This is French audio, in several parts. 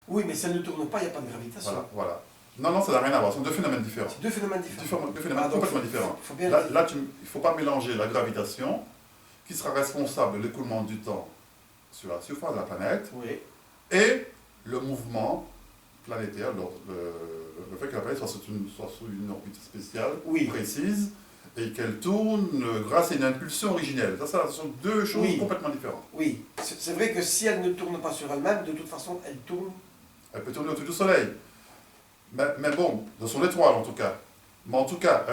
Oui, mais si elle ne tourne pas, il n'y a pas de gravitation. Voilà, voilà. Non, non, ça n'a rien à voir, ce sont deux phénomènes différents. C'est deux phénomènes différents. Deux phénomènes complètement différents. Faut bien Là, il ne faut pas mélanger la gravitation, qui sera responsable de l'écoulement du temps sur la surface de la planète, oui. et le mouvement planétaire, le fait que la planète soit sous une orbite spéciale, oui. précise, et qu'elle tourne grâce à une impulsion originelle. Ça, ce sont deux choses oui. complètement différentes. Oui, c'est vrai que si elle ne tourne pas sur elle-même, de toute façon, elle tourne. Elle peut tourner autour du Soleil. Mais bon, de son étoile en tout cas. Mais en tout cas,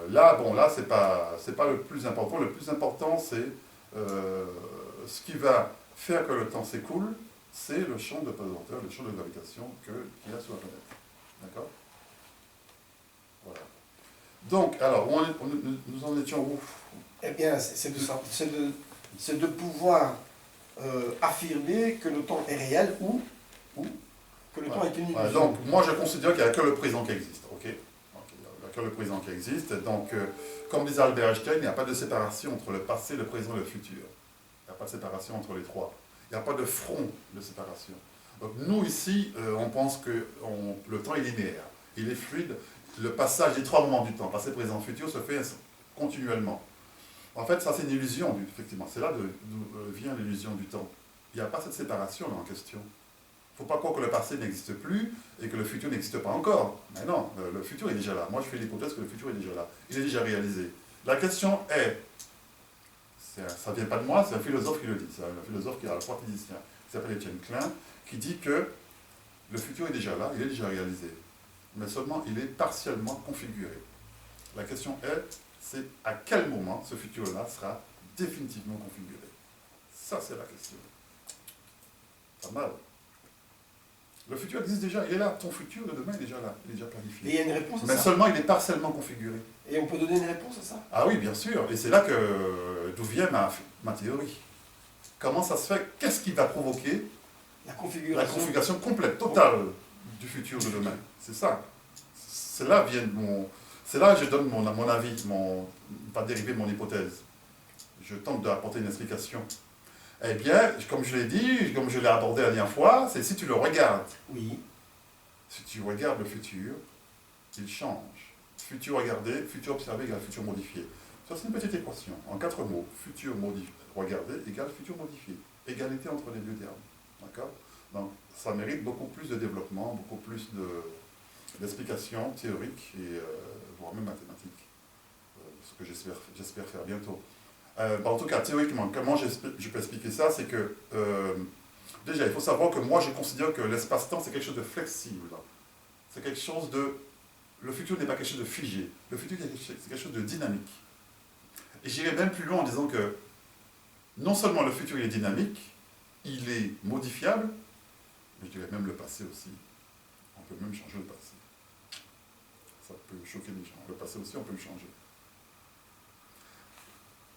là, bon, là, c'est pas le plus important. Le plus important, c'est ce qui va faire que le temps s'écoule, c'est le champ de pesanteur, le champ de gravitation qu'il y a sur la planète. D'accord? Voilà. Donc, alors, nous en étions où? Eh bien, c'est de pouvoir affirmer que le temps est réel ou que le temps est une illusion. Voilà, donc, moi, je considère qu'il n'y a que le présent qui existe. Ok? Il n'y a que le présent qui existe. Donc, comme disait Albert Einstein, il n'y a pas de séparation entre le passé, le présent et le futur. Il n'y a pas de séparation entre les trois. Il n'y a pas de front de séparation. Donc, nous, ici, on pense que le temps est linéaire. Il est fluide. Le passage des trois moments du temps, passé, présent, futur, se fait continuellement. En fait, ça, c'est une illusion, effectivement. C'est là d'où vient l'illusion du temps. Il n'y a pas cette séparation là en question. Il ne faut pas croire que le passé n'existe plus et que le futur n'existe pas encore. Mais non, le futur est déjà là. Moi, je fais l'hypothèse que le futur est déjà là. Il est déjà réalisé. La question est, ça ne vient pas de moi, c'est un philosophe qui le dit. C'est un philosophe qui est à la fois physicien, qui s'appelle Étienne Klein, qui dit que le futur est déjà là, il est déjà réalisé. Mais seulement, il est partiellement configuré. La question est, c'est à quel moment ce futur-là sera définitivement configuré. Ça, c'est la question. Pas mal. Le futur existe déjà, il est là. Ton futur de demain est déjà là, il est déjà planifié. Et il y a une réponse à ça. Mais seulement, il est partiellement configuré. Et on peut donner une réponse à ça? Ah oui, bien sûr. Et c'est là d'où vient ma théorie. Comment ça se fait? Qu'est-ce qui va provoquer la configuration complète, totale du futur de demain? C'est ça. C'est là que je donne mon avis, pas dérivé de mon hypothèse. Je tente d'apporter une explication. Eh bien, comme je l'ai dit, comme je l'ai abordé la dernière fois, c'est si tu le regardes. Oui. Si tu regardes le futur, il change. Futur regardé, futur observé égale futur modifié. Ça, c'est une petite équation. En 4 mots, futur regardé égale futur modifié. Égalité entre les deux termes. D'accord? Donc, ça mérite beaucoup plus de développement, beaucoup plus d'explications théoriques et voire même mathématiques. Ce que j'espère faire bientôt. En tout cas, théoriquement, comment je peux expliquer ça? C'est que, déjà, il faut savoir que moi, je considère que l'espace-temps, c'est quelque chose de flexible. C'est quelque chose de... Le futur n'est pas quelque chose de figé. Le futur, c'est quelque chose de dynamique. Et j'irai même plus loin en disant que, non seulement le futur il est dynamique, il est modifiable, mais je dirais même le passé aussi. On peut même changer le passé. Ça peut choquer les gens. Le passé aussi, on peut le changer.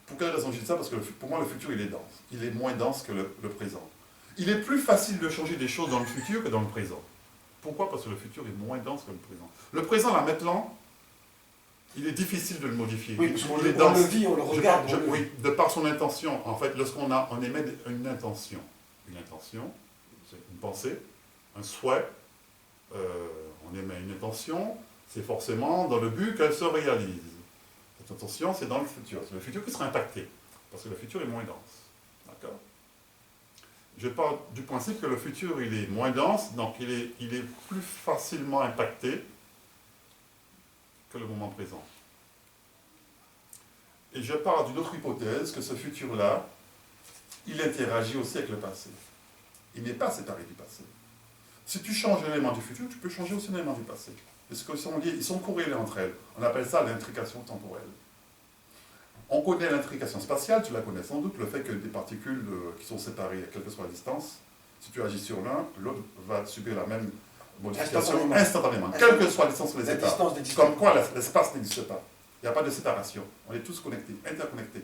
Pour quelle raison je dis ça? Parce que pour moi, le futur, il est dense. Il est moins dense que le présent. Il est plus facile de changer des choses dans le futur que dans le présent. Pourquoi? Parce que le futur est moins dense que le présent. Le présent, là, maintenant, il est difficile de le modifier. Oui, parce qu'on il est dense. le vit, on le regarde. Oui, de par son intention. En fait, lorsqu'on émet une intention, c'est une pensée, un souhait, on émet une intention, c'est forcément dans le but qu'elle se réalise. Cette intention, c'est dans le futur. C'est le futur qui sera impacté, parce que le futur est moins dense. D'accord? Je pars du principe que le futur, il est moins dense, donc il est plus facilement impacté que le moment présent. Et je pars d'une autre hypothèse, que ce futur-là, il interagit aussi avec le passé. Il n'est pas séparé du passé. Si tu changes un élément du futur, tu peux changer aussi un élément du passé. Parce qu'ils sont liés, ils sont corrélés entre elles. On appelle ça l'intrication temporelle. On connaît l'intrication spatiale, tu la connais sans doute, le fait que des particules qui sont séparées, quelle que soit la distance, si tu agis sur l'un, l'autre va subir la même modification instantanément, quelle que soit la distance sur les états. Comme quoi l'espace n'existe pas. Il n'y a pas de séparation. On est tous connectés, interconnectés.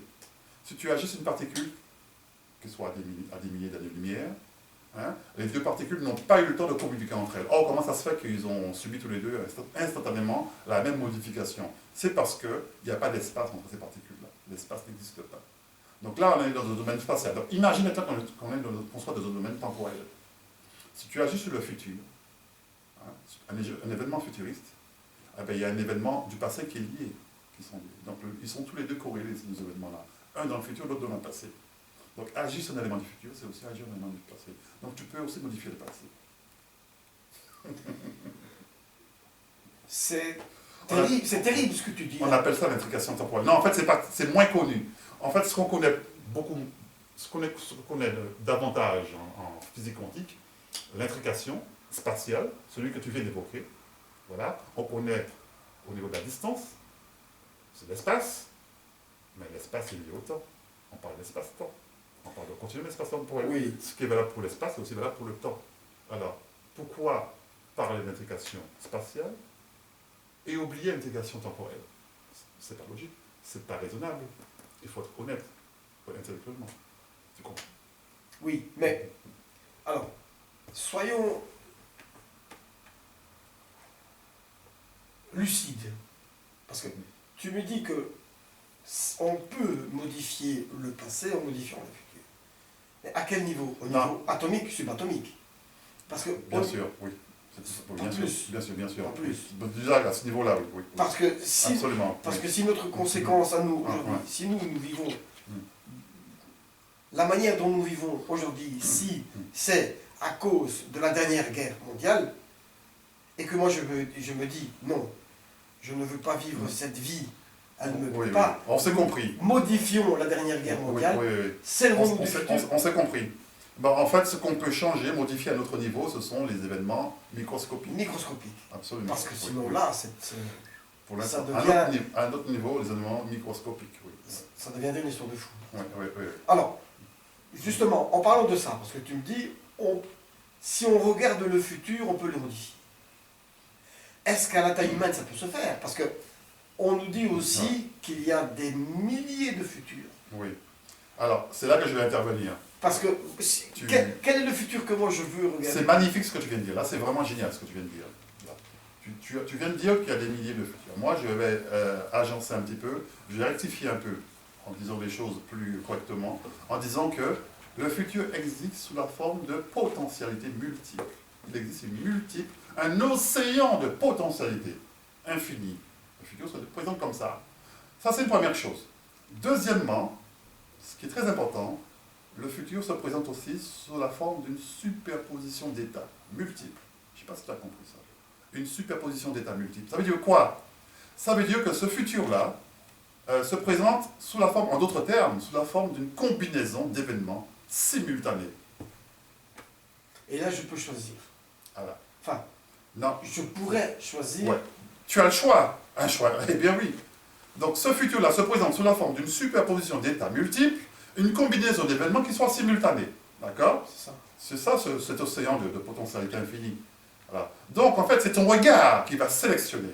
Si tu agis sur une particule, qui soit à des milliers d'années-lumière, hein, les deux particules n'ont pas eu le temps de communiquer entre elles. Or, comment ça se fait qu'ils ont subi tous les deux instantanément la même modification? C'est parce qu'il n'y a pas d'espace entre ces particules-là. L'espace n'existe pas. Donc là, on est dans un domaine spatial. Donc imagine maintenant qu'on soit dans un domaine temporel. Si tu agis sur le futur, hein, un événement futuriste, eh ben, il y a un événement du passé qui est lié. Donc ils sont tous les deux corrélés, ces deux événements-là. Un dans le futur, l'autre dans le passé. Donc agir sur un élément du futur, c'est aussi agir sur un élément du passé. Donc tu peux aussi modifier le passé. C'est terrible ce que tu dis. On appelle ça l'intrication temporelle. Non, en fait, c'est moins connu. En fait, ce qu'on connaît davantage en physique quantique, l'intrication spatiale, celui que tu viens d'évoquer, voilà, on connaît au niveau de la distance, c'est l'espace, mais l'espace est lié au temps. On parle d'espace-temps. On parle de continuum espace-temporel. Oui. Ce qui est valable pour l'espace est aussi valable pour le temps. Alors, pourquoi parler d'intrication spatiale et oublier l'intégration temporelle? C'est pas logique, c'est pas raisonnable. Il faut être honnête, intellectuellement. Tu comprends? Oui, mais alors, soyons lucides. Parce que tu me dis que on peut modifier le passé en modifiant le futur. Mais à quel niveau? Au niveau atomique, subatomique? Parce que bien sûr, oui. Bien sûr. En plus. Déjà, à ce niveau-là, oui. Parce que si, absolument. parce que si notre conséquence à nous aujourd'hui, si nous vivons, la manière dont nous vivons aujourd'hui, si c'est à cause de la dernière guerre mondiale, et que moi je me dis, non, je ne veux pas vivre cette vie, elle ne me plaît pas. On s'est compris. Modifions la dernière guerre mondiale, c'est le monde du futur. On s'est compris. Ben, en fait, ce qu'on peut changer, modifier à notre niveau, ce sont les événements microscopiques. Microscopiques. Absolument. Parce que sinon là, pour l'instant, devient... à un autre niveau, les événements microscopiques. Oui. Ça deviendrait une histoire de fou. Oui. Alors, justement, en parlant de ça, parce que tu me dis, si on regarde le futur, on peut le modifier. Est-ce qu'à la taille humaine, ça peut se faire? Parce que on nous dit aussi qu'il y a des milliers de futurs. Oui. Alors, c'est là que je vais intervenir. Parce que, quel est le futur que moi je veux regarder? C'est magnifique ce que tu viens de dire. Là, c'est vraiment génial ce que tu viens de dire. Là. Tu viens de dire qu'il y a des milliers de futurs. Moi, je vais agencer un petit peu, je vais rectifier un peu, en disant les choses plus correctement, en disant que le futur existe sous la forme de potentialités multiples. Il existe un océan de potentialités infinies. Le futur se présente comme ça. Ça, c'est une première chose. Deuxièmement, ce qui est très important, le futur se présente aussi sous la forme d'une superposition d'états multiples. Je ne sais pas si tu as compris ça. Une superposition d'états multiples. Ça veut dire quoi? Ça veut dire que ce futur-là se présente sous la forme, en d'autres termes, sous la forme d'une combinaison d'événements simultanés. Et là, je peux choisir. Voilà. Enfin, non. Je pourrais choisir. Ouais. Tu as le choix. Un choix. Eh bien oui. Donc ce futur-là se présente sous la forme d'une superposition d'états multiples, une combinaison d'événements qui soient simultanés. D'accord? C'est ça, cet océan de potentialité infinie. Voilà. Donc en fait, c'est ton regard qui va sélectionner.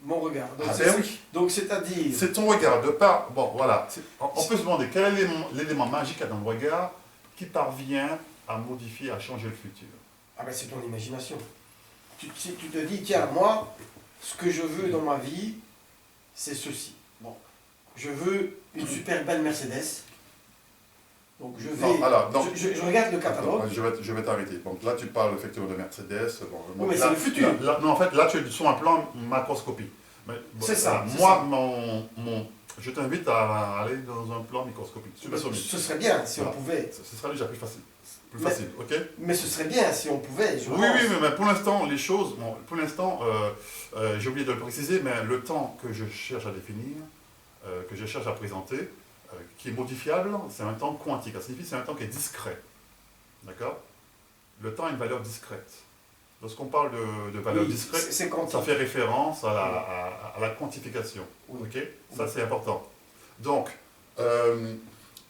Mon regard. Donc, oui. Donc c'est-à-dire... C'est ton regard, de part... Bon, voilà. On peut se demander quel est l'élément magique dans le regard qui parvient à modifier, à changer le futur. Ah ben c'est ton imagination. Tu te dis, tiens, moi, ce que je veux dans ma vie, c'est ceci. Bon, je veux une super belle Mercedes. Donc je vais... Non, alors, donc, je regarde le catalogue. Attends, je vais t'arrêter. Donc là, tu parles effectivement de Mercedes. Bon, oui, mais c'est le futur. Non, en fait, là, tu es sur un plan macroscopique. C'est ça. Moi, je t'invite à aller dans un plan microscopique. Ce serait bien si on pouvait. Ce serait déjà plus facile, ok? Mais ce serait bien si on pouvait, je pense. Oui, mais pour l'instant, les choses... Bon, pour l'instant, j'ai oublié de le préciser, mais le temps que je cherche à définir, que je cherche à présenter, qui est modifiable, c'est un temps quantique. Ça signifie que c'est un temps qui est discret. D'accord? Le temps a une valeur discrète. Lorsqu'on parle de valeur discrète, ça fait référence à la quantification. Oui. Ok? Ça, c'est important. Donc,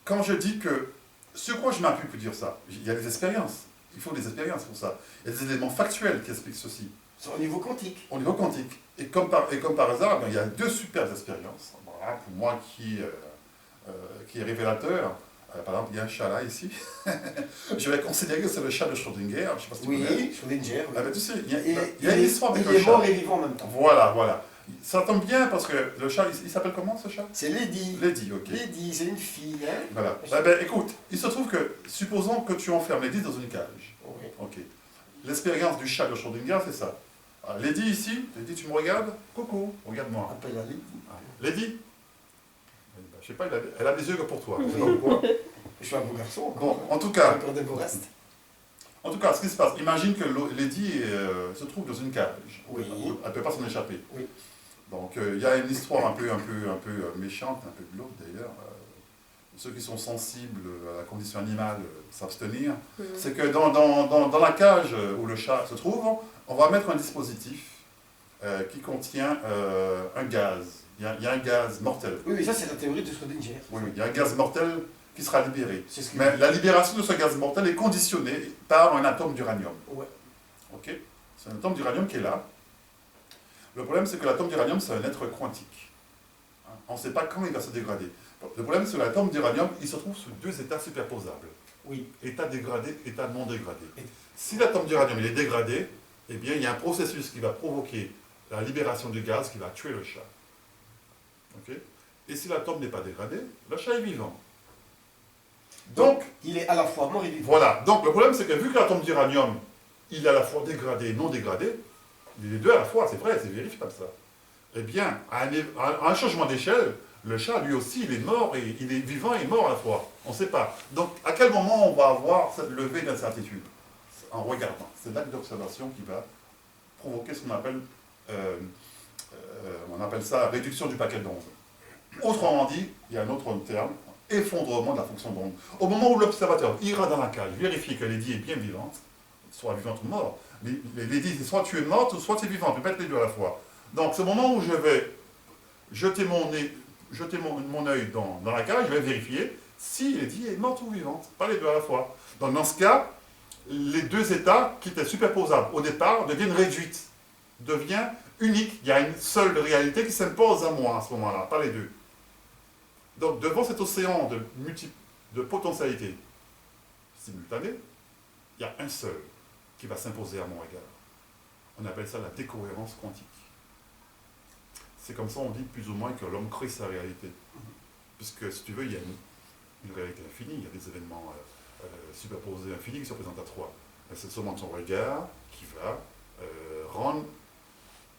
quand je dis que... Sur quoi je m'appuie pour dire ça? Il y a des expériences. Il faut des expériences pour ça. Il y a des éléments factuels qui expliquent ceci. C'est au niveau quantique. Au niveau quantique. Et comme par hasard, il y a deux superbes expériences. Voilà, pour moi qui est révélateur. Par exemple, il y a un chat là, ici. Je vais considérer que c'est le chat de Schrödinger. Je sais pas si tu connais. Oui, Schrödinger. Oui. Ah ben, tu sais, il y a une histoire avec le chat. Il est mort et vivant en même temps. Voilà. Ça tombe bien parce que le chat, il s'appelle comment ce chat? C'est Lady. Lady, ok. Lady, c'est une fille. Hein? Voilà. Eh ben, écoute, il se trouve que, supposons que tu enfermes Lady dans une cage. l'expérience du chat de Schrödinger, c'est ça. Ah, Lady ici, Lady, tu me regardes? Coucou, regarde-moi. Appelle la Lady. Ah, Lady? Je sais pas, elle a des yeux que pour toi. Je sais pas pourquoi. Je suis un beau garçon. Bon, en tout Je cas, vais perdre vos restes. en tout cas, ce qui se passe, imagine que Lady se trouve dans une cage. Oui. Elle ne peut pas s'en échapper. Oui. Donc il y a une histoire un peu méchante, un peu glauque d'ailleurs. Ceux qui sont sensibles à la condition animale s'abstenir. C'est que dans la cage où le chat se trouve, on va mettre un dispositif qui contient un gaz. Il y a un gaz mortel. Oui, mais ça, c'est la théorie de Schrödinger. Oui, il y a un gaz mortel qui sera libéré. C'est ce que Mais la libération de ce gaz mortel est conditionnée par un atome d'uranium. Ouais. Ok? C'est un atome d'uranium qui est là. Le problème, c'est que l'atome d'uranium, c'est un être quantique. Hein? On ne sait pas quand il va se dégrader. Le problème, c'est que l'atome d'uranium, il se trouve sous deux états superposables. Oui. État dégradé, état non dégradé. Et- Si l'atome d'uranium il est dégradé, eh bien, il y a un processus qui va provoquer la libération du gaz qui va tuer le chat. Ok? Et si l'atome n'est pas dégradé, le chat est vivant. Donc, il est à la fois mort et vivant. voilà. Donc, le problème, c'est que vu que l'atome d'uranium, il est à la fois dégradé et non dégradé, les deux à la fois, c'est vrai, c'est vérifié comme ça. Eh bien, à un changement d'échelle, le chat, lui aussi, il est mort, et il est vivant et mort à la fois. On ne sait pas. Donc, à quel moment on va avoir cette levée d'incertitude? En regardant. C'est l'acte d'observation qui va provoquer ce qu'on appelle, ça réduction du paquet d'ondes. Autrement dit, il y a un autre terme, effondrement de la fonction d'onde. Au moment où l'observateur ira dans la cage, vérifier que Lady est bien vivante, soit vivante ou morte, Lady, c'est soit tu es morte, soit tu es vivante, tu peux mettre les deux à la fois. Donc, c'est au moment où je vais jeter mon œil dans la cage, je vais vérifier si Lady est morte ou vivante, pas les deux à la fois. Donc, dans ce cas, les deux états qui étaient superposables au départ deviennent réduites, deviennent uniques. Il y a une seule réalité qui s'impose à moi à ce moment-là, pas les deux. Donc, devant cet océan de potentialités simultanées, il y a un seul qui va s'imposer à mon égard. On appelle ça la décohérence quantique. C'est comme ça on dit plus ou moins que l'homme crée sa réalité. Puisque, si tu veux, il y a une réalité infinie, il y a des événements superposés infinis qui se présentent à toi. Mais c'est seulement ton regard qui va rendre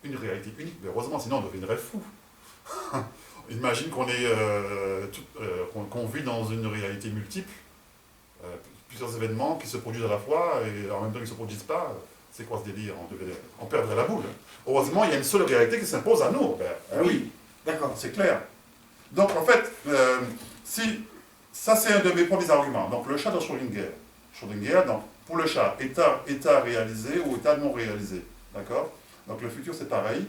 une réalité unique. Mais heureusement, sinon on deviendrait fou. Imagine qu'on vit dans une réalité multiple, plusieurs événements qui se produisent à la fois et en même temps qu'ils ne se produisent pas. C'est quoi ce délire? On perdrait la boule. Heureusement, il y a une seule réalité qui s'impose à nous. Oui, D'accord. c'est clair. Donc en fait, ça c'est un de mes premiers arguments. Donc le chat de Schrödinger. Schrödinger, donc pour le chat, état réalisé ou état non réalisé. D'accord? Donc le futur c'est pareil.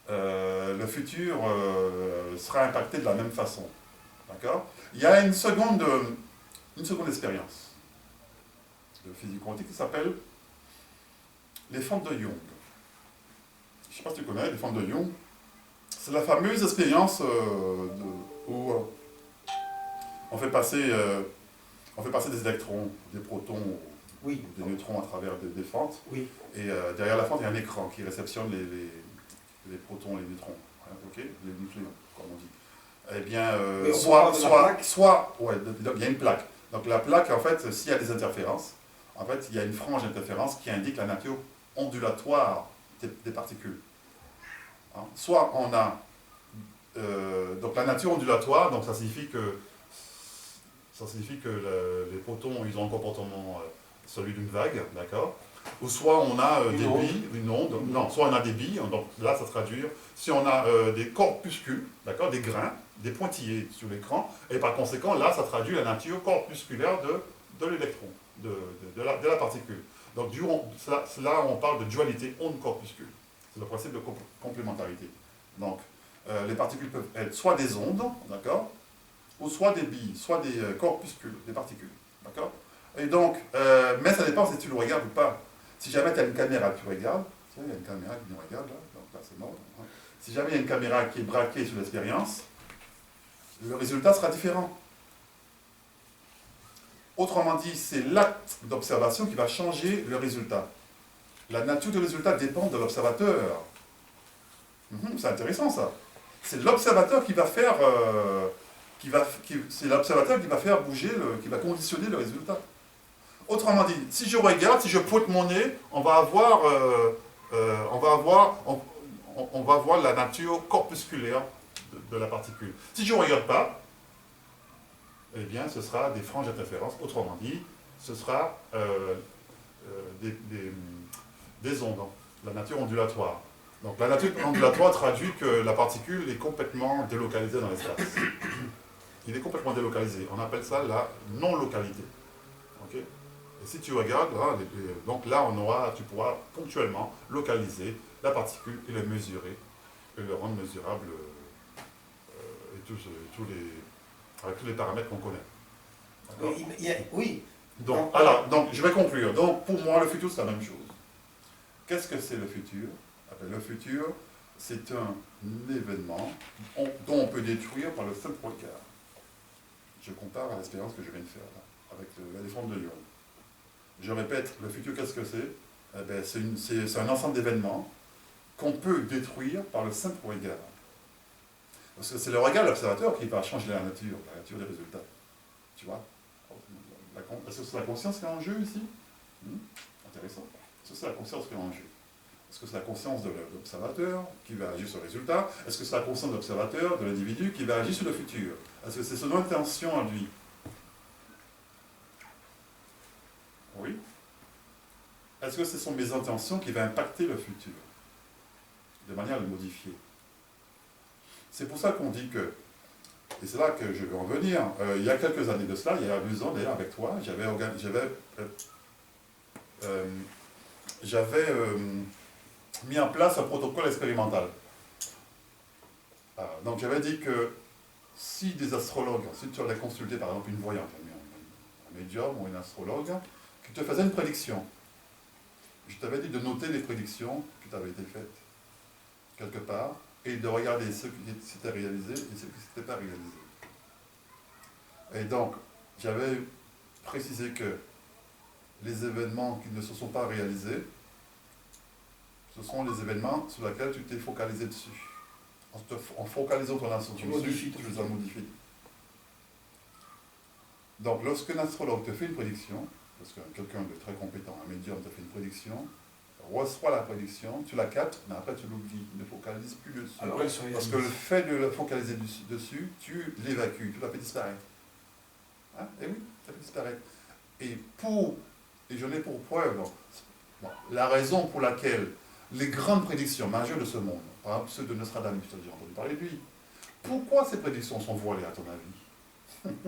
Le futur sera impacté de la même façon. D'accord? Il y a une seconde expérience de physique quantique qui s'appelle les fentes de Young. Je ne sais pas si tu connais les fentes de Young. C'est la fameuse expérience où on fait passer des électrons, des protons, Oui. des neutrons à travers des fentes. Oui. Et derrière la fente, il y a un écran qui réceptionne les protons, les neutrons, hein, ok, les nucléons, comme on dit. Eh bien, il y a une plaque. Donc la plaque, en fait, s'il y a des interférences, en fait, il y a une frange d'interférence qui indique la nature ondulatoire des particules. Hein. Soit on a donc la nature ondulatoire, donc ça signifie que les protons, ils ont un comportement celui d'une vague, d'accord? Ou soit on a des billes, une onde, non, soit on a des billes, donc là ça se traduit, si on a des corpuscules, d'accord, des grains, des pointillés sur l'écran, et par conséquent là ça traduit la nature corpusculaire de l'électron, de la particule. Donc là on parle de dualité onde-corpuscule, c'est le principe de complémentarité. Donc les particules peuvent être soit des ondes, d'accord, ou soit des billes, soit des corpuscules, des particules, d'accord? Et donc, mais ça dépend si tu le regardes ou pas. Si jamais tu as une caméra que tu regardes, il y a une caméra qui nous regarde là, donc là c'est mort. Hein. Si jamais il y a une caméra qui est braquée sur l'expérience, le résultat sera différent. Autrement dit, c'est l'acte d'observation qui va changer le résultat. La nature du résultat dépend de l'observateur. C'est intéressant ça. C'est l'observateur qui va faire, c'est l'observateur qui va faire bouger, qui va conditionner le résultat. Autrement dit, si je regarde, si je pointe mon nez, on va avoir la nature corpusculaire de la particule. Si je ne regarde pas, eh bien, ce sera des franges d'interférence. Autrement dit, ce sera des ondes, la nature ondulatoire. Donc la nature ondulatoire traduit que la particule est complètement délocalisée dans l'espace. Il est complètement délocalisé. On appelle ça la non-localité. Okay? Et si tu regardes, là, donc là, tu pourras ponctuellement localiser la particule et le mesurer, et le rendre mesurable avec tous les paramètres qu'on connaît. Oui. Donc, je vais conclure. Donc, pour moi, le futur, c'est la même chose. Qu'est-ce que c'est le futur? Le futur, c'est un événement dont on peut détruire par le simple regard. Je compare à l'expérience que je viens de faire là, avec l'éléphant de Lyon. Je répète, le futur, qu'est-ce que c'est? C'est un ensemble d'événements qu'on peut détruire par le simple regard. Parce que c'est le regard de l'observateur qui va changer la nature des résultats. Tu vois? Est-ce que c'est la conscience qui est en jeu ici? Intéressant. Est-ce que c'est la conscience qui est en jeu? Est-ce que c'est la conscience de l'observateur qui va agir sur le résultat? Est-ce que c'est la conscience de l'observateur, de l'individu, qui va agir sur le futur? Est-ce que c'est son intention à lui? Oui. Est-ce que ce sont mes intentions qui vont impacter le futur, de manière à le modifier? C'est pour ça qu'on dit que, et c'est là que je veux en venir, il y a quelques années de cela, il y a 2 ans d'ailleurs avec toi, j'avais mis en place un protocole expérimental. Donc j'avais dit que si des astrologues, si tu allais consulter par exemple une voyante, un médium ou une astrologue, qui te faisait une prédiction, je t'avais dit de noter les prédictions qui t'avaient été faites quelque part et de regarder ce qui s'était réalisé et ce qui ne s'était pas réalisé. Et donc, j'avais précisé que les événements qui ne se sont pas réalisés, ce sont les événements sur lesquels tu t'es focalisé dessus. En focalisant ton attention dessus, tu les as modifiés. Donc, lorsqu'un astrologue te fait une prédiction, parce que quelqu'un de très compétent, un médium te fait une prédiction, reçois la prédiction, tu la captes, mais après tu l'oublies, ne focalise plus dessus. Alors, parce que le fait de la focaliser dessus, tu l'évacues, tu la fais disparaître. Hein? Et oui, ça fait disparaître. Et j'en ai pour preuve, la raison pour laquelle les grandes prédictions majeures de ce monde, par exemple ceux de Nostradamus, j'ai entendu parler de lui, pourquoi ces prédictions sont voilées à ton avis?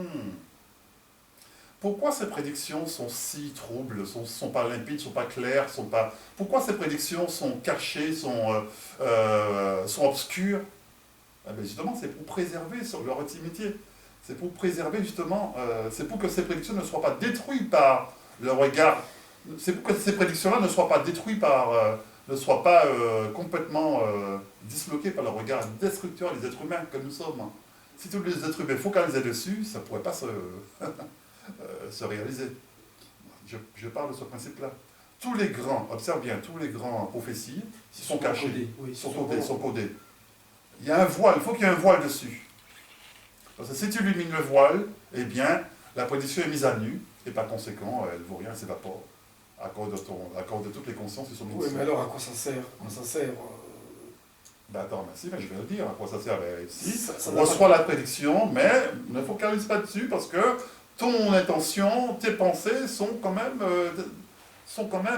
Pourquoi ces prédictions sont si troubles, sont pas limpides, sont pas claires, Pourquoi ces prédictions sont cachées, sont obscures? Eh bien justement, c'est pour préserver leur intimité. C'est pour préserver justement, c'est pour que ces prédictions ne soient pas détruites par le regard. C'est pour que ces prédictions-là ne soient pas détruites ne soient pas complètement disloquées par le regard destructeur des êtres humains que nous sommes. Si tous les êtres humains focalisaient dessus, ça ne pourrait pas se réaliser. Je parle de ce principe-là. Tous les grands, observe bien, tous les grands prophéties sont cachés, sont codés. Il y a un voile, il faut qu'il y ait un voile dessus. Parce que si tu illumines le voile, eh bien, la prédiction est mise à nu, et par conséquent, elle ne vaut rien, elle s'évapore. À cause de toutes les consciences qui sont mises. Oui, mais alors à quoi ça sert? Ben attends, merci, mais je vais le dire, à quoi ça sert. Ici, reçois la prédiction, mais ne focalise pas dessus, parce que ton intention, tes pensées sont quand même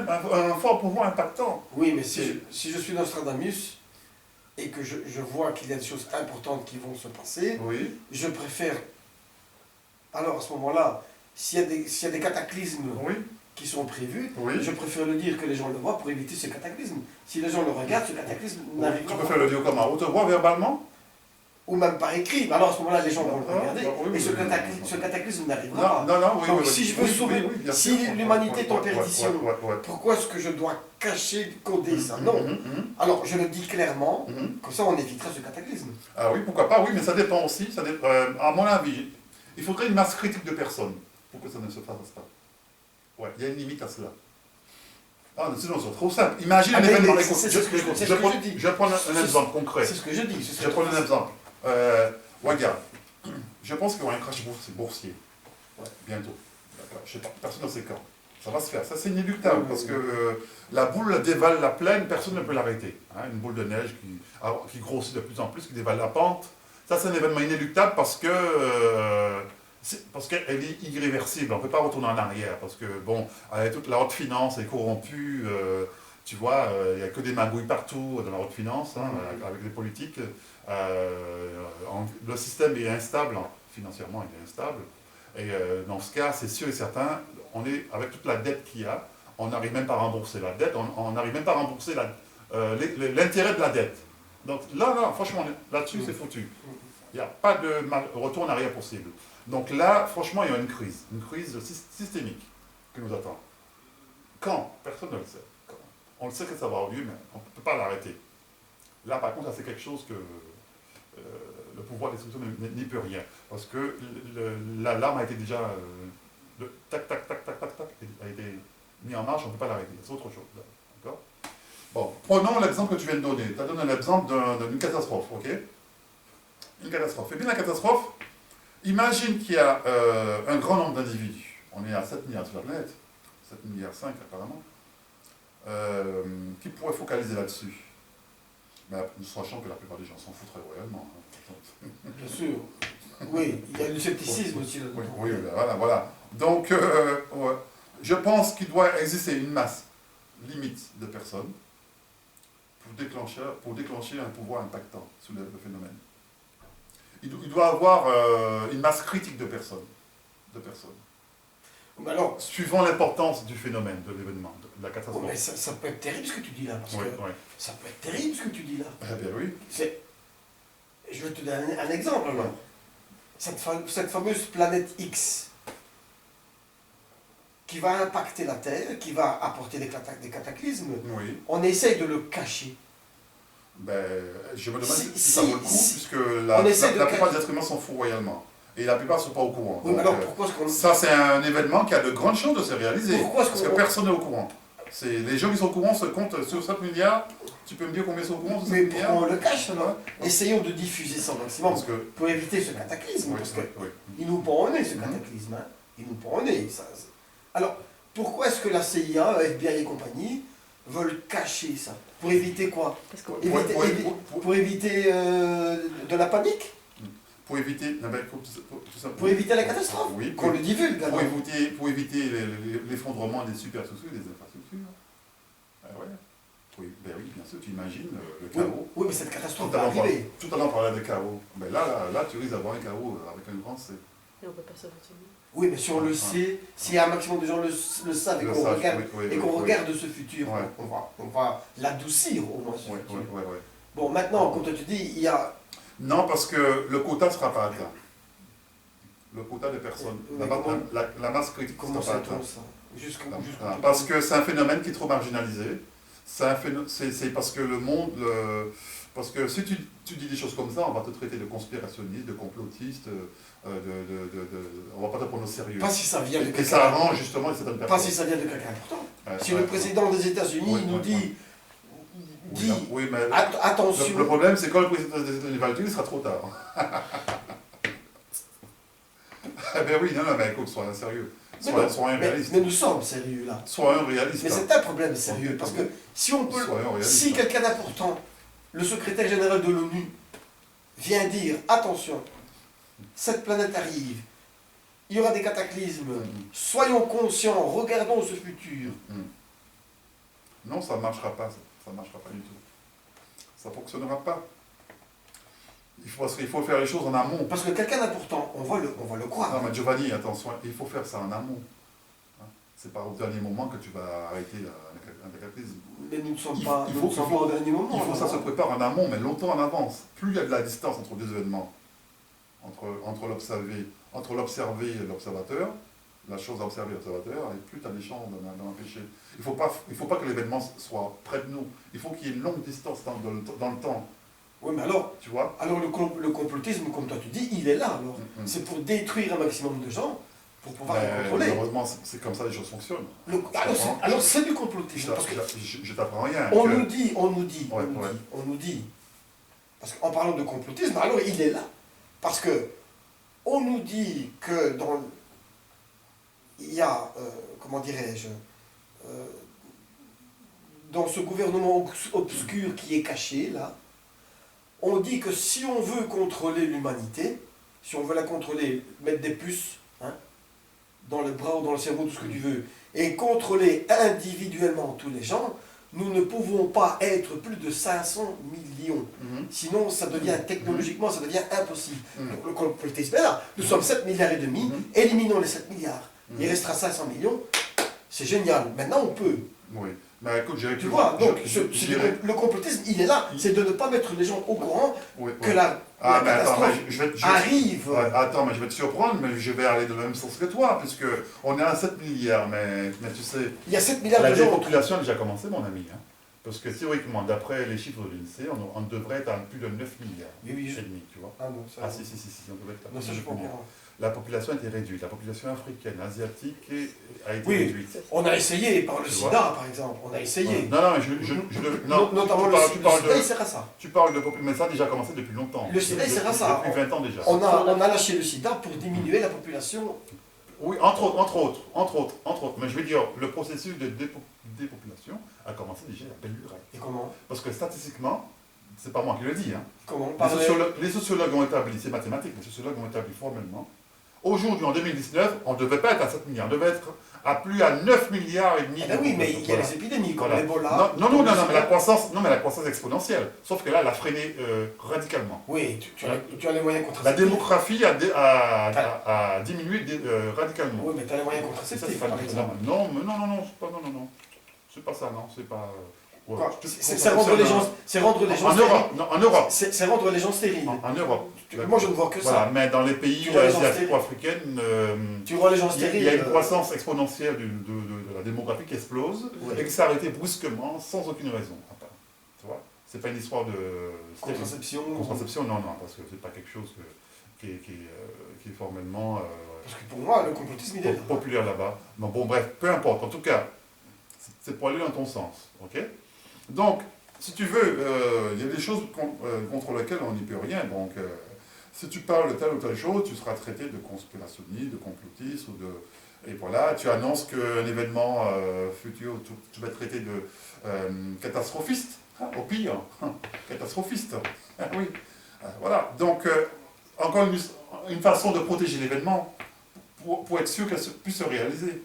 un fort pouvoir impactant. Oui, mais si je suis Nostradamus et que je vois qu'il y a des choses importantes qui vont se passer, oui. Je préfère, alors à ce moment-là, s'il y a des cataclysmes oui. qui sont prévus, oui. je préfère le dire que les gens le voient pour éviter ce cataclysme. Si les gens le regardent, ce cataclysme n'arrivera pas. Tu préfères le dire comment? On te voit verbalement? Ou même par écrit. Alors à ce moment-là, les gens vont le regarder. Et ce cataclysme n'arrivera pas. Non, oui. Donc oui, si je veux sauver, si l'humanité est en perdition, pourquoi est-ce que je dois cacher, coder ça? Non. Alors je le dis clairement, comme ça on évitera ce cataclysme. Ah oui, pourquoi pas, oui, mais ça dépend aussi. À mon avis, il faudrait une masse critique de personnes pour que ça ne se fasse pas. Ouais, il y a une limite à cela. Ah, sinon c'est trop simple. Imagine un événement. Je vais prendre un exemple concret. C'est ce que je dis. Je vais prendre un exemple. Regarde, je pense qu'il y aura un crash boursier. Ouais, bientôt. Je sais pas, personne ne sait quand. Ça va se faire. Ça, c'est inéluctable, parce que la boule dévale la plaine, personne ne peut l'arrêter. Hein, une boule de neige qui grossit de plus en plus, qui dévale la pente. Ça, c'est un événement inéluctable parce qu'elle est irréversible. On ne peut pas retourner en arrière, parce que, bon, toute la haute finance est corrompue. Tu vois, il n'y a que des magouilles partout dans la haute finance, hein, avec les politiques. Le système est instable, financièrement, il est instable. Et dans ce cas, c'est sûr et certain, on est, avec toute la dette qu'il y a, on n'arrive même pas à rembourser la dette, on n'arrive même pas à rembourser l'intérêt de la dette. Donc là franchement, là-dessus, c'est foutu. Il n'y a pas de retour en arrière possible. Donc là, franchement, il y a une crise systémique qui nous attend. Quand? Personne ne le sait. Quand? On le sait que ça va avoir lieu, mais on ne peut pas l'arrêter. Là, par contre, c'est quelque chose que le pouvoir destructeur n'y peut rien. Parce que l'alarme a été déjà... tac, tac, tac, tac, tac, tac, a été mis en marche, on ne peut pas l'arrêter. C'est autre chose. D'accord? Bon, prenons l'exemple que tu viens de donner. Tu as donné un exemple d'une catastrophe, ok? Une catastrophe. Et bien la catastrophe, imagine qu'il y a un grand nombre d'individus. On est à 7 milliards sur la planète, 7 milliards 5 apparemment, qui pourraient focaliser là-dessus. Mais nous sachant que la plupart des gens s'en foutraient royalement. Hein. Bien sûr. Oui, il y a le scepticisme aussi là-dedans. Oui, voilà. Donc, je pense qu'il doit exister une masse limite de personnes pour déclencher un pouvoir impactant sur le phénomène. Il doit avoir une masse critique de personnes. Mais alors, suivant l'importance du phénomène, de l'événement, de la catastrophe. Mais ça peut être terrible ce que tu dis là. Parce que ça peut être terrible ce que tu dis là. Eh bien oui. Je vais te donner un exemple alors. Cette fameuse planète X qui va impacter la Terre, qui va apporter des cataclysmes, on essaye de le cacher. Ben, je me demande si ça vaut le coup, puisque la plupart des êtres humains s'en foutent royalement. Et la plupart ne sont pas au courant. Oui, donc, alors pourquoi est-ce qu'on... Ça, c'est un événement qui a de grandes chances de se réaliser. Parce que personne n'est au courant. Les gens qui sont au courant se comptent sur 7 milliards. Tu peux me dire combien sont au courant sur 7 milliards? Mais pourquoi on le cache alors? Essayons de diffuser ça au maximum pour éviter ce cataclysme. Parce qu'il nous pend au nez, ce cataclysme. Hein. Il nous pend au nez. Alors, pourquoi est-ce que la CIA, FBI et compagnie veulent cacher ça? Pour éviter quoi? Pour éviter de la panique? Pour éviter, pour éviter la catastrophe, oui, qu'on le divulgue. Pour éviter l'effondrement des superstructures, des infrastructures. Oui, ben oui, bien sûr, tu imagines le chaos. Oui, mais cette catastrophe va arriver. Tout à l'heure, on parlait de chaos. Mais là, tu risques d'avoir un chaos avec un grand C. Et on ne peut pas savoir. Oui, mais si on le sait, si un maximum de gens le savent et qu'on regarde ce futur, on va l'adoucir au moins. Bon, maintenant, comme toi tu dis, il y a... Non, parce que le quota ne sera pas atteint. Le quota de personnes, la masse critique ne sera pas atteinte. Parce que c'est un phénomène qui est trop marginalisé. C'est parce que le monde... Parce que si tu dis des choses comme ça, on va te traiter de conspirationniste, de complotiste, on ne va pas te prendre au sérieux. Pas si ça vient de quelqu'un. Et ça arrange justement certaines personnes. Pas si ça vient de quelqu'un d'important. Si le président des États-Unis nous dit... Oui, mais attention. Le problème, c'est quand le président des États-Unis va le dire, il sera trop tard. Eh bien oui, non, mais écoute, sois sérieux. Sois un réaliste. Mais nous sommes sérieux là. Sois un réaliste. Mais c'est un problème sérieux, parce que si on peut... Si quelqu'un d'important, le secrétaire général de l'ONU, vient dire, attention, cette planète arrive, il y aura des cataclysmes, soyons conscients, regardons ce futur. Non, ça ne marchera pas. Ça ne marchera pas du tout. Ça ne fonctionnera pas. Il faut faire les choses en amont. Parce que quelqu'un d'important, on va le croire. Non, mais Giovanni, attention, il faut faire ça en amont. C'est pas au dernier moment que tu vas arrêter un cataclysme. Mais nous ne sommes pas au dernier moment. Il faut que ça se prépare en amont, mais longtemps en avance. Plus il y a de la distance entre deux événements, entre l'observé et l'observateur, la chose à observer l'observateur, et plus tu as des chances d'en empêcher. Il ne faut pas que l'événement soit près de nous. Il faut qu'il y ait une longue distance dans le temps. Oui, mais alors, tu vois, alors le complotisme, comme toi tu dis, il est là. Alors. C'est pour détruire un maximum de gens, pour pouvoir les contrôler. Heureusement, c'est comme ça que les choses fonctionnent. Alors c'est du complotisme. Je t'apprends rien. On nous dit, parce qu'en parlant de complotisme, alors il est là. Parce que on nous dit que il y a comment dirais-je, dans ce gouvernement obscur qui est caché, là, on dit que si on veut contrôler l'humanité, si on veut la contrôler, mettre des puces hein, dans le bras ou dans le cerveau, tout ce que tu veux, et contrôler individuellement tous les gens, nous ne pouvons pas être plus de 500 millions. Sinon, ça devient, technologiquement, ça devient impossible. Donc le complotisme est là. Nous sommes 7 milliards et demi, éliminons les 7 milliards. Il restera 500 millions. C'est génial. Maintenant, on peut. Oui. Mais écoute, tu vois, donc le complotisme, il est là. C'est de ne pas mettre les gens au courant que la catastrophe arrive. Attends, mais je vais te surprendre, mais je vais aller dans le même sens que toi, puisque on est à 7 milliards, mais tu sais... Il y a 7 milliards de gens... La dépopulation a déjà commencé, mon ami. Hein, parce que théoriquement, d'après les chiffres de l'INSEE, on devrait être à plus de 9 milliards. Oui, et demi, tu vois. Ah non, ça... si, on devrait être à non, ça, je comprends. La population a été réduite. La population africaine, asiatique a été réduite. On a essayé par le sida, par exemple. On a essayé. Non, mais notamment le sida, il sert à ça. Tu parles de population, mais ça a déjà commencé depuis longtemps. Le sida, il sert à ça. Depuis 20 ans déjà. On a lâché le sida pour diminuer la population. Oui, entre autres. Mais je veux dire, le processus de dépopulation a commencé déjà à belle lurette. Et comment? Parce que statistiquement, c'est pas moi qui le dis. Hein. Comment? Les sociologues ont établi, c'est mathématique, les sociologues ont établi formellement. Aujourd'hui, en 2019, on ne devait pas être à 7 milliards, on devait être à plus à 9 milliards et demi. Oui, mais il y a les épidémies, comme l'Ebola. Non, mais la croissance exponentielle. Sauf que là, elle a freiné radicalement. Oui, tu as les moyens contraceptifs. La démographie a diminué radicalement. Oui, mais tu as les moyens contraceptifs, par exemple. Non, c'est pas ça, non, c'est pas... C'est rendre les gens stériles. En Europe. C'est rendre les gens stériles. En Europe. Moi, je ne vois que ça. Voilà, mais dans les pays asiatiques ou africains, tu vois les gens stériles. Il y a une croissance exponentielle de la démographie qui explose et qui s'est arrêtée brusquement sans aucune raison. Tu vois, c'est pas une histoire de contraception. Non, parce que c'est pas quelque chose qui est formellement parce que pour moi, le complotisme il est populaire là-bas. Bon, bref, peu importe. En tout cas, c'est pour aller dans ton sens, ok? Donc, si tu veux, il y a des choses contre lesquelles on n'y peut rien. Donc, si tu parles de telle ou telle chose, tu seras traité de conspirationniste, de complotiste, et voilà, tu annonces qu'un événement futur, tu vas être traité de catastrophiste, au pire, catastrophiste. Oui, voilà. Donc, encore une façon de protéger l'événement pour être sûr qu'elle puisse se réaliser.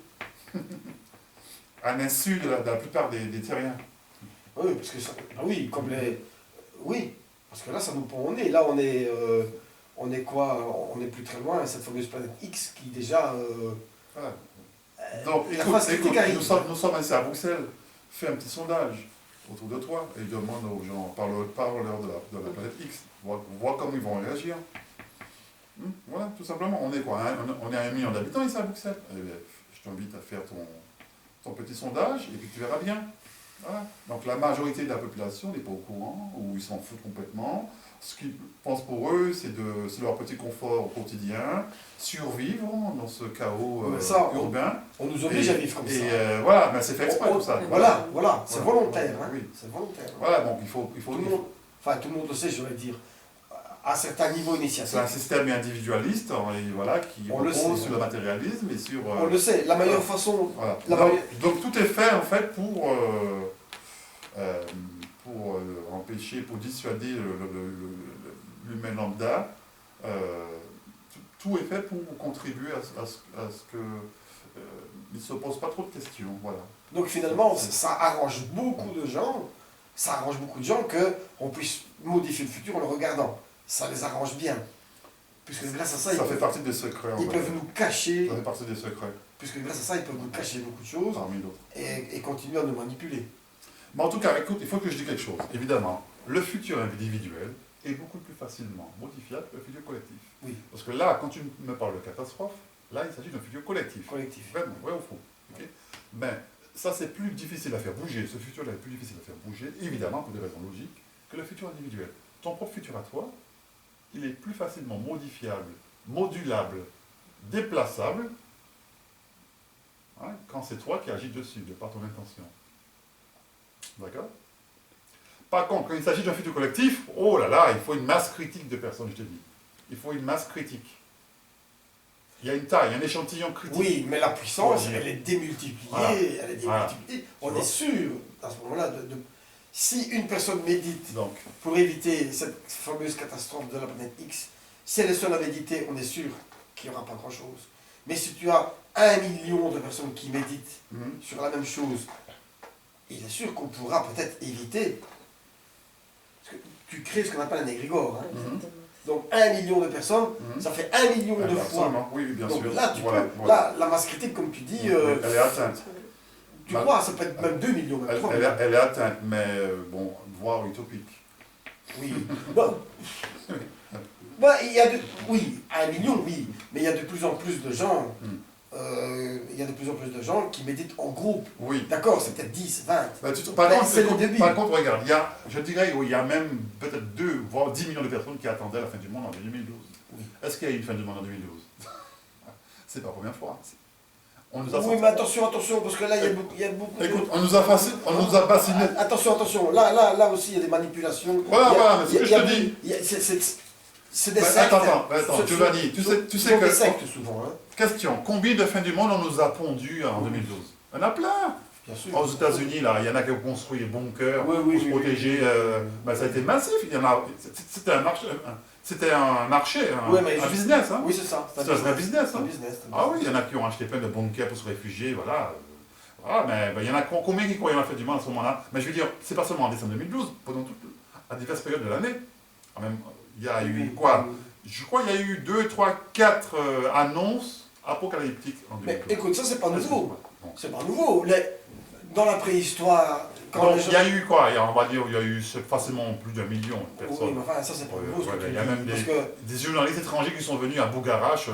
À l'insu de la plupart des terriens. Oui, parce que ça, oui, comme les... Oui, parce que là, ça nous prend au nez. Là, on est quoi? On est plus très loin, cette fameuse planète X qui déjà... Voilà. Donc, écoute, nous sommes ici à Bruxelles. Fais un petit sondage autour de toi et demande aux gens, parle-leur de la planète X. Vois comment ils vont réagir. Voilà, tout simplement. On est quoi hein? On est à 1 million d'habitants ici à Bruxelles. Eh bien, je t'invite à faire ton petit sondage et puis tu verras bien. Voilà. Donc la majorité de la population n'est pas au courant ou ils s'en foutent complètement. Ce qu'ils pensent pour eux, c'est leur petit confort au quotidien, survivre dans ce chaos urbain. On nous oblige à vivre comme ça. Et voilà, mais c'est fait exprès tout ça. Voilà, c'est volontaire. Hein. Oui. C'est volontaire. Voilà, donc il faut tout le monde le sait, je vais dire. À certains niveaux initiatiques. C'est un système individualiste qui repose sur le matérialisme et sur... on le sait, la meilleure façon... Voilà. Donc tout est fait en fait pour empêcher, pour dissuader l'humain lambda. Tout est fait pour contribuer à ce que il ne se pose pas trop de questions. Voilà. Donc finalement, ça arrange beaucoup de gens. Ça arrange beaucoup de gens qu'on puisse modifier le futur en le regardant. Ça les arrange bien. Puisque grâce à ça, ça fait partie des secrets. Ils peuvent nous cacher. Ça fait partie des secrets. Puisque grâce à ça, ils peuvent nous cacher beaucoup de choses. Parmi d'autres. Et continuer à nous manipuler. Mais en tout cas, écoute, il faut que je dise quelque chose. Évidemment, le futur individuel est beaucoup plus facilement modifiable que le futur collectif. Oui. Parce que là, quand tu me parles de catastrophe, là, il s'agit d'un futur collectif. Collectif. Vraiment, ouais ou faux. Okay. Ben, ça, c'est plus difficile à faire bouger. Ce futur-là est plus difficile à faire bouger, évidemment, pour des raisons logiques, que le futur individuel. Ton propre futur à toi, il est plus facilement modifiable, modulable, déplaçable, hein, quand c'est toi qui agis dessus, de par ton intention. D'accord? Par contre, quand il s'agit d'un futur collectif, oh là là, il faut une masse critique de personnes, je te dis. Il faut une masse critique. Il y a une taille, un échantillon critique. Oui, mais la puissance, Ouais. elle est démultipliée. Voilà. Elle est démultipliée. Tu On vois. est sûr, à ce moment-là, si une personne médite Donc, pour éviter cette fameuse catastrophe de la planète X, si elle est seule à méditer, on est sûr qu'il n'y aura pas grand-chose. Mais si tu as 1 million de personnes qui méditent sur la même chose, il est sûr qu'on pourra peut-être éviter. Parce que tu crées ce qu'on appelle un égrégore. Hein. Exactement. Donc 1 million de personnes, ça fait 1 million de fois. absolument, oui, bien Donc sûr. là, tu Voilà, peux, voilà. là, la masse critique, comme tu dis, Elle est atteinte. tu vois, ça peut être même 2 millions, même 3 millions. Elle est atteinte, mais bon, voire utopique. Oui. Bon. Bon, il y a oui, 1 million, oui, mais il y a de plus en plus de gens, il y a de plus en plus de gens qui méditent en groupe. Oui. D'accord, c'est peut-être 10, 20. Par Ben, contre, c'est le début. par contre, regarde, je dirais qu'il y a même peut-être 2, voire 10 millions de personnes qui attendaient la fin du monde en 2012. Oui. Est-ce qu'il y a eu une fin du monde en 2012? C'est pas la première fois. On nous a Oui, mais attention, parce que là, il y a beaucoup de... Écoute, on nous a bassiné. Attention, là aussi, il y a des manipulations. Voilà, mais ce que je te dis. C'est des sectes. Attends, Giovanni, tu sais des que... sectes, souvent, hein. Question, combien de fins du monde on nous a pondu en 2012? Il y en a plein. Bien sûr. Aux États-Unis, là, il y en a qui ont construit des bunkers Oui, pour se protéger. Ben, ça a été massif. C'était un marché, un business. Hein. Oui, c'est ça. C'est un business. C'est un Hein. business. Ah oui, il y en a qui ont acheté plein de bunkers pour se réfugier, voilà. Voilà, mais ben, il y en a combien qui croyaient en la fin du monde à ce moment-là? Mais je veux dire, c'est pas seulement en décembre 2012, à diverses périodes de l'année. Même, il y a eu quoi? Je crois qu'il y a eu 2, 3, 4 annonces apocalyptiques en 2012. Mais écoute, ça, c'est pas nouveau. Bon. C'est pas nouveau. Dans la préhistoire, quand Donc, les gens... il y a eu quoi? On va dire, il y a eu facilement plus d'1 million de Oui, personnes. mais enfin, ça, c'est pas nouveau. ce que tu Il y a dis, même parce que... des journalistes étrangers qui sont venus à Bougarache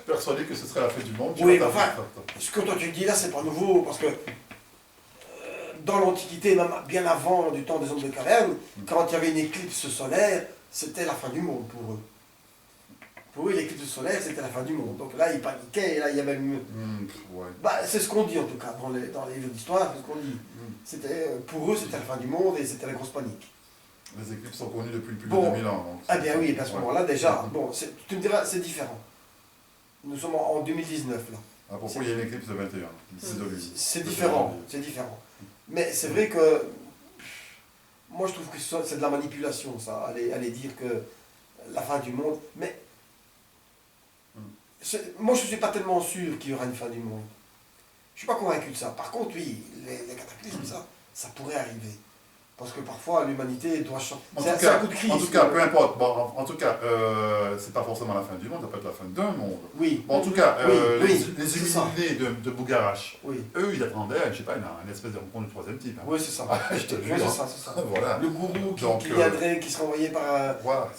persuadés que ce serait la fin du monde. Oui, mais enfin, ce que toi tu dis là, c'est pas nouveau, parce que dans l'Antiquité, même bien avant du temps des hommes de caverne, quand il y avait une éclipse solaire, c'était la fin du monde pour eux. Pour eux, l'éclipse solaire, c'était la fin du monde. Donc là, ils paniquaient, et là, il y avait même... Ouais. Bah, c'est ce qu'on dit en tout cas, dans les livres d'histoire, c'est ce qu'on dit. Pour eux, c'était la fin du monde et c'était la grosse panique. Les éclipses sont connues depuis plus de Bon. 2000 ans. Donc Ah bien oui, à ce ouais. moment-là, déjà, bon, tu me diras, c'est différent. Nous sommes en 2019, là. À propos, il y a une éclipse de 21. C'est différent, c'est différent. Mais c'est vrai que moi je trouve que c'est de la manipulation ça, aller dire que la fin du monde. Mais moi je ne suis pas tellement sûr qu'il y aura une fin du monde. Je ne suis pas convaincu de ça. Par contre, oui, les cataclysmes, ça pourrait arriver. Parce que parfois l'humanité doit changer. C'est un coup de crise. En tout cas, peu importe. Bon, en tout cas, c'est pas forcément la fin du monde, ça peut être la fin d'un monde. Oui. Bon, en tout cas, oui, les c'est ça. illuminés de Bougarache, Oui. eux, ils attendaient, je sais pas, une espèce de rencontre du troisième type. Hein. Oui, c'est ça. Je te jure. Oui, c'est ça, c'est ça. Voilà. Le gourou Donc, qui viendrait, qui serait envoyé par Voilà,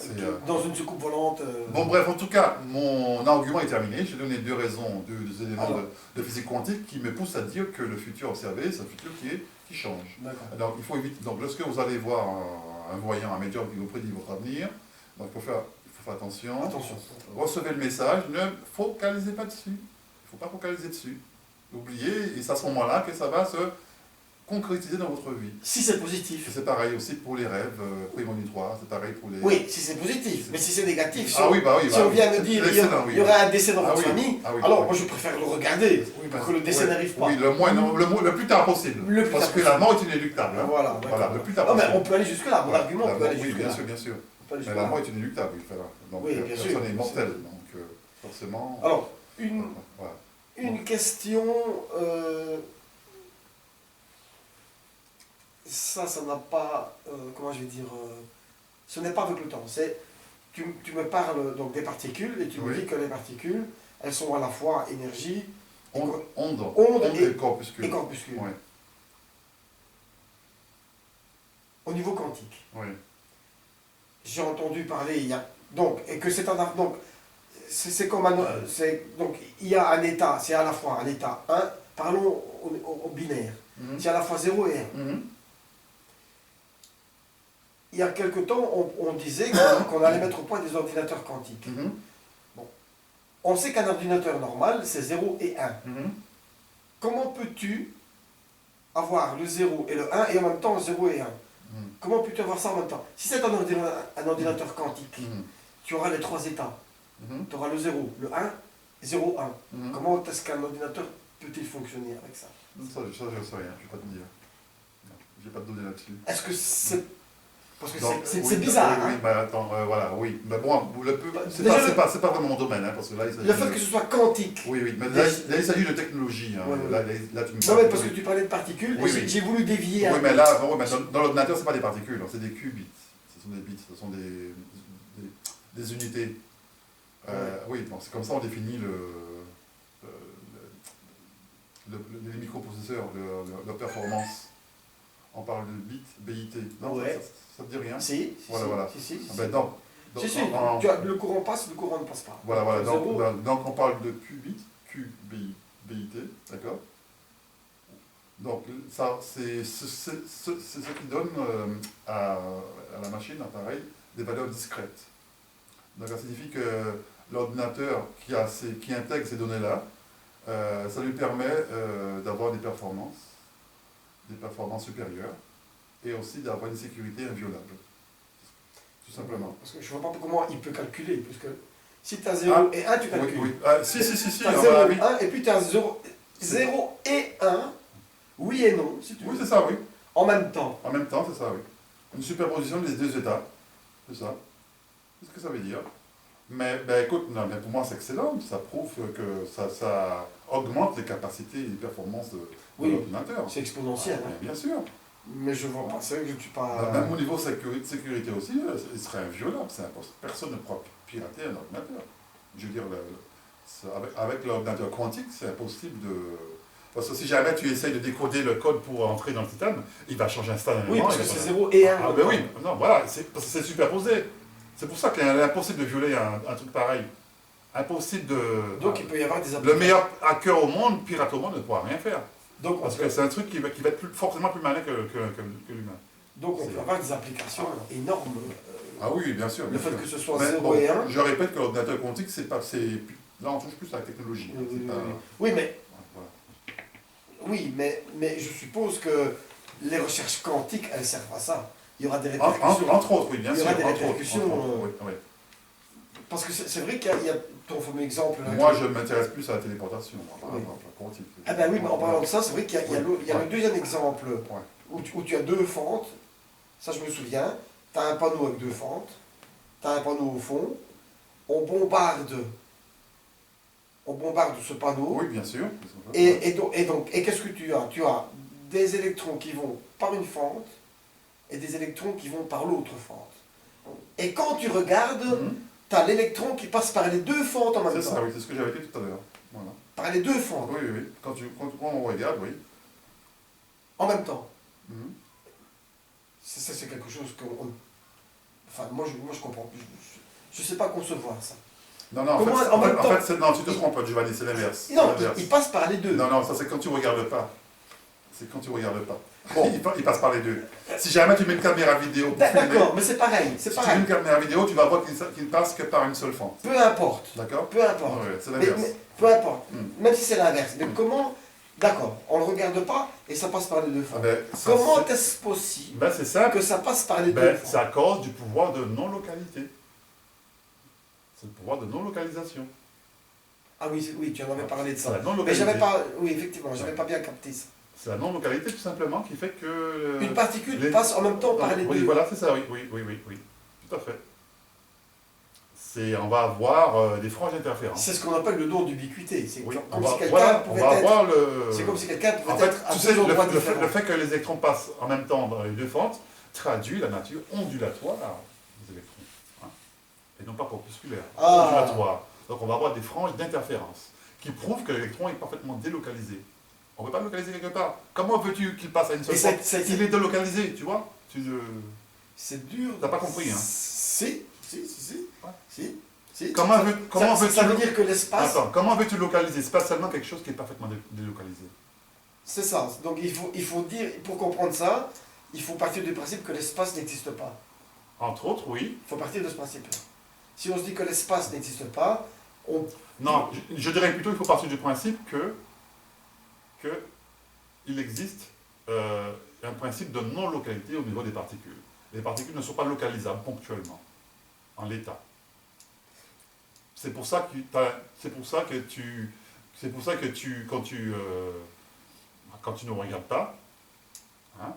dans une soucoupe volante. Bon, bref, en tout cas, mon argument est terminé. J'ai donné deux raisons, deux éléments Alors. de physique quantique qui me poussent à dire que le futur observé, c'est un futur qui change. D'accord. Donc, il faut éviter. Donc, lorsque vous allez voir un voyant, un médium qui vous prédit votre avenir, donc il faut faire attention. Attention. Recevez le message, ne focalisez pas dessus. Il ne faut pas focaliser dessus. Oubliez, et c'est à ce moment-là que ça va se concrétiser dans votre vie. Si c'est positif. Et c'est pareil aussi pour les rêves prémonitoires, c'est pareil pour les... Oui, si c'est positif. Mais si c'est négatif, si, Ah oui, bah oui. si on vient me dire il y aura un décès dans votre famille, alors moi je préfère le regarder pour que le décès n'arrive pas. Oui, le plus tard possible. Le plus parce tard que la mort est inéluctable. Hein. Voilà, le plus tard non, mais possible. on peut aller jusque-là, mon argument peut aller Oui, jusque-là. bien sûr, bien sûr. On peut aller Mais jusque-là. la mort est inéluctable, donc Oui, bien personne sûr. n'est immortel, donc forcément... Alors, Voilà. une question, ça n'a pas, comment je vais dire, ce n'est pas avec le temps. Tu me parles donc des particules et tu me Oui. dis que les particules, elles sont à la fois énergie Onde et corpuscule. et corpuscule. Oui, Au niveau quantique. oui. J'ai entendu parler, et que c'est donc, c'est comme donc, il y a un état, c'est à la fois un état 1, parlons au binaire, c'est à la fois 0 et 1. Mhm. Il y a quelque temps, on disait qu'on allait mettre au point des ordinateurs quantiques. Mhm. On sait qu'un ordinateur normal, c'est 0 et 1. Mhm. Comment peux-tu avoir le 0 et le 1 et en même temps 0 et 1? Comment peux-tu avoir ça en même temps? Si c'est un ordinateur quantique, Mhm. tu auras les trois états. tu auras le 0, le 1, 0, 1. Mhm. Comment est-ce qu'un ordinateur peut-il fonctionner avec ça? Ça, je sais rien, je ne vais pas te dire. Je n'ai pas de données là-dessus. Est-ce que c'est... Parce que Donc, c'est oui, bizarre, oui, hein? oui, mais attends, voilà, oui. Mais bon, c'est déjà, pas vraiment mon domaine, hein, parce que là, il s'agit Le fait que ce soit quantique. Oui, oui, mais là, il s'agit de technologie. Hein. Ouais, ouais. Là, tu me Non, parles. mais parce que tu parlais de particules, Oui, et oui. j'ai voulu dévier Oui, un mais peu. là, bon, mais dans l'ordinateur, ce n'est pas des particules, hein, c'est des qubits. Ce sont des bits, ce sont des unités. Oui, bon, c'est comme ça on définit les microprocesseurs, leur performance. On parle de bits, BIT. Non, Ouais. ça te dit rien? Si, Voilà, voilà. si. Ah ben, donc, Si, si, le courant passe, le courant ne passe pas. voilà, Zéro. donc on parle de qubits, QBIT, d'accord? Donc ça, c'est ce qui donne à la machine, l'appareil, des valeurs discrètes. Donc ça signifie que l'ordinateur qui intègre ces données-là, ça lui permet d'avoir des performances supérieures, et aussi d'avoir une sécurité inviolable. Tout simplement. Parce que je ne vois pas comment il peut calculer, parce que si tu as 0 et 1, tu calcules. Oui. Si. Tu as Ah, 0, oui. 1, et puis tu as 0 et 1, oui et non, si tu veux. Oui, c'est ça, oui. En même temps. En même temps, c'est ça, oui. Une superposition des deux états. C'est ça. C'est ce que ça veut dire. Mais ben, écoute, non, mais pour moi c'est excellent. Ça prouve que ça augmente les capacités et les performances de l'ordinateur. C'est exponentiel. Ah, Hein. bien sûr. Mais je vois pas, c'est vrai que je ne suis pas... Même au niveau sécurité aussi, il serait inviolable. Personne ne pourra pirater un ordinateur. Je veux dire, avec l'ordinateur quantique, c'est impossible de... Parce que si jamais tu essayes de décoder le code pour entrer dans le titane, il va changer instantanément. Oui, parce que c'est 0 et 1. Ah ben oui, non, voilà, parce que c'est superposé. C'est pour ça qu'il est impossible de violer un truc pareil. Impossible de... Donc il peut y avoir des Le applications. meilleur hacker au monde, pirate au monde, ne pourra rien faire. Donc, Parce que c'est un truc qui va être forcément plus malin que l'humain. Donc on peut avoir des applications énormes. Ah oui, bien sûr. Le bien fait sûr. que ce soit Mais 0 bon, et 1. Je répète que l'ordinateur quantique, c'est pas... Là, on touche plus à la technologie. Oui, mais... Voilà. Oui, mais je suppose que les recherches quantiques, elles servent à ça. Il y aura des répercussions. Entre autres, oui, bien sûr. Il y aura des entre autres, répercussions. oui. Parce que c'est vrai qu'il y a ton fameux exemple. Là, Moi, je m'intéresse plus à la téléportation, par Oui. exemple, la quantique. Ah ben oui, mais en parlant de ça, c'est vrai qu'il y a le deuxième exemple Ouais. où tu as deux fentes. Ça, je me souviens. Tu as un panneau avec deux fentes. Tu as un panneau au fond. On bombarde ce panneau. Oui, bien sûr. Et qu'est-ce que tu as? Tu as des électrons qui vont par une fente et des électrons qui vont par l'autre fente. Et quand tu regardes, tu as l'électron qui passe par les deux fentes en même temps. C'est ça, oui, c'est ce que j'avais dit tout à l'heure. Voilà. Par les deux fentes, Oui. Quand on regarde, oui. en même temps. Mhm. Ça, c'est quelque chose que... Enfin, moi, je comprends. Je ne sais pas concevoir ça. Non, en Comment, fait, non, tu te trompes, Giovanni, c'est l'inverse. Non, il passe par les deux. Non, ça c'est quand tu regardes pas. C'est quand tu regardes pas. Bon. il passe par les deux. Si jamais tu mets une caméra vidéo pour filmer, D'accord, mais c'est pareil. si tu mets une caméra vidéo, tu vas voir qu'il ne passe que par une seule fente. Peu importe. D'accord? Peu importe. Ouais, c'est l'inverse. Mais peu importe. Même si c'est l'inverse. Mais Mm. comment... D'accord, on ne le regarde pas et ça passe par les deux Ah fentes. ben, Comment est-ce possible Ben, c'est simple. que ça passe par les deux Ben, fentes? c'est à cause du pouvoir de non-localité. C'est le pouvoir de non-localisation. Ah oui, oui, tu en avais parlé de C'est ça. la Mais non-localité. j'avais pas... Oui, effectivement, j'avais pas bien capté ça. C'est la non-localité tout simplement qui fait que... Une particule passe en même temps par les Oui, deux. voilà, c'est ça, oui. Tout à fait. On va avoir des franges d'interférence. C'est ce qu'on appelle le don d'ubiquité. C'est Oui, comme si quelqu'un pouvait être... C'est comme si quelqu'un En pouvait fait, être à tu sais, deux endroits différents. le fait que les électrons passent en même temps dans les deux fentes traduit la nature ondulatoire des électrons. Hein, et non pas corpusculaire. Ah. Ondulatoire. Donc on va avoir des franges d'interférence qui prouvent que l'électron est parfaitement délocalisé. On ne peut pas le localiser quelque part. Comment veux-tu qu'il passe à une seule fente? Il est délocalisé, tu vois. C'est dur. T'as pas compris, hein? Si. Ouais. Si. Comment veux-tu... Ça veut dire que l'espace... Attends, comment veux-tu localiser? C'est pas seulement quelque chose qui est parfaitement délocalisé. C'est ça. Donc il faut dire, pour comprendre ça, il faut partir du principe que l'espace n'existe pas. Entre autres, oui. Il faut partir de ce principe-là. Si on se dit que l'espace n'existe pas, on... Non, je dirais plutôt qu'il faut partir du principe que il existe un principe de non-localité au niveau des particules. Les particules ne sont pas localisables ponctuellement, en l'état. C'est pour ça que quand tu ne regardes pas, hein,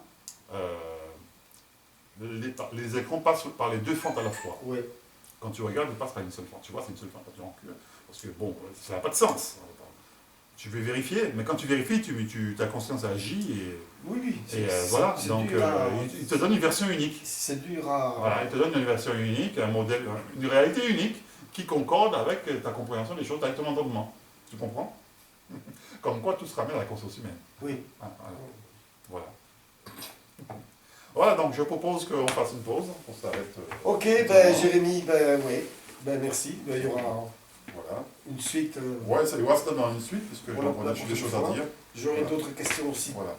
les écrans passent par les deux fentes à la fois. Oui. Quand tu regardes, ils passent par une seule fente. Tu vois, c'est une seule fente. Parce que bon, ça n'a pas de sens. Tu veux vérifier, mais quand tu vérifies, ta conscience agit et. Oui. Voilà. Donc, il te donne une version unique. C'est dur à. Voilà, il te donne une version unique, un modèle, une réalité unique qui concorde avec ta compréhension des choses directement dans le moment. Tu comprends? Comme quoi tout se ramène à la conscience humaine. Oui. Ah, voilà. Voilà, donc je propose qu'on fasse une pause, on s'arrête. Ok, ben Jérémy, oui. Ben merci. Ben, il y aura voilà. une suite. Ouais, ça doit se donner dans une suite, puisque Voilà, on a des choses à dire. J'aurai Voilà. d'autres questions aussi. Voilà.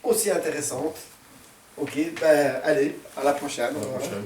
Aussi intéressantes. Ok, ben allez, à la prochaine. À la prochaine.